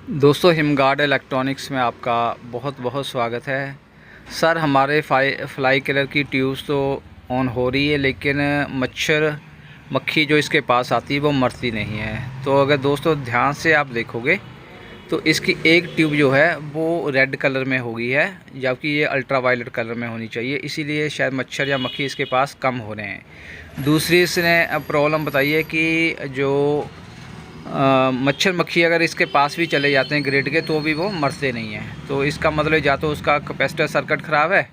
दोस्तों हिमगार्ड इलेक्ट्रॉनिक्स में आपका बहुत बहुत स्वागत है। सर हमारे फ्लाई किलर की ट्यूब्स तो ऑन हो रही है, लेकिन मच्छर मक्खी जो इसके पास आती है वो मरती नहीं है। तो अगर दोस्तों ध्यान से आप देखोगे तो इसकी एक ट्यूब जो है वो रेड कलर में हो गई है, जबकि ये अल्ट्रा वायलेट कलर में होनी चाहिए। इसीलिए शायद मच्छर या मक्खी इसके पास कम हो रहे हैं। दूसरी इसने प्रॉब्लम बताई है कि जो मच्छर मक्खी अगर इसके पास भी चले जाते हैं ग्रिड के, तो भी वो मरते नहीं हैं। तो इसका मतलब या तो उसका कैपेसिटर सर्किट ख़राब है,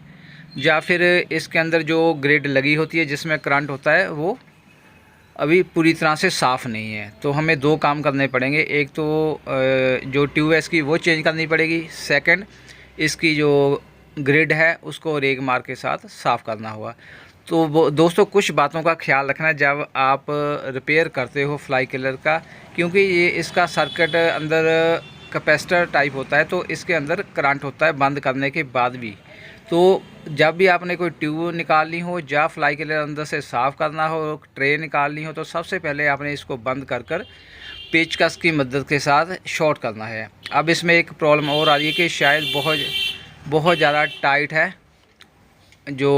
या फिर इसके अंदर जो ग्रिड लगी होती है जिसमें करंट होता है वो अभी पूरी तरह से साफ़ नहीं है। तो हमें दो काम करने पड़ेंगे। एक तो जो ट्यूब है इसकी वो चेंज करनी पड़ेगी। सेकंड, इसकी जो ग्रिड है उसको रेग मार के साथ साफ़ करना होगा। तो वो दोस्तों कुछ बातों का ख्याल रखना जब आप रिपेयर करते हो फ्लाई किलर का, क्योंकि ये इसका सर्किट अंदर कैपेसिटर टाइप होता है, तो इसके अंदर करंट होता है बंद करने के बाद भी। तो जब भी आपने कोई ट्यूब निकालनी हो या फ्लाई किलर अंदर से साफ़ करना हो, ट्रे निकालनी हो, तो सबसे पहले आपने इसको बंद कर कर पेचकस की मदद के साथ शॉर्ट करना है। अब इसमें एक प्रॉब्लम और आ रही है कि शायद बहुत ज़्यादा टाइट है जो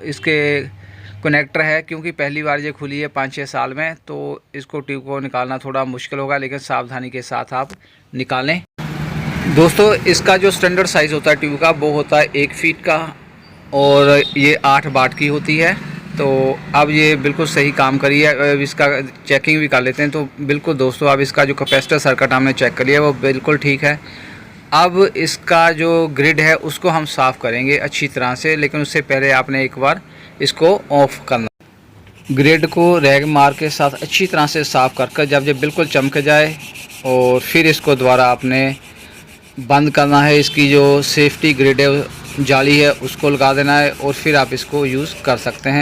इसके कनेक्टर है, क्योंकि पहली बार ये खुली है 5-6 साल में। तो इसको ट्यूब को निकालना थोड़ा मुश्किल होगा, लेकिन सावधानी के साथ आप निकालें। दोस्तों इसका जो स्टैंडर्ड साइज़ होता है ट्यूब का वो होता है 1 फीट का, और ये 8 वाट की होती है। तो अब ये बिल्कुल सही काम करी है। अब इसका चेकिंग भी कर लेते हैं। तो बिल्कुल दोस्तों अब इसका जो कैपेसिटर सर्किट हमने चेक कर लिया वो बिल्कुल ठीक है। अब इसका जो ग्रिड है उसको हम साफ़ करेंगे अच्छी तरह से, लेकिन उससे पहले आपने एक बार इसको ऑफ करना। ग्रिड को रैग मार के साथ अच्छी तरह से साफ़ कर जब ये बिल्कुल चमक जाए, और फिर इसको दोबारा आपने बंद करना है। इसकी जो सेफ्टी ग्रिड है जाली है उसको लगा देना है, और फिर आप इसको यूज़ कर सकते हैं।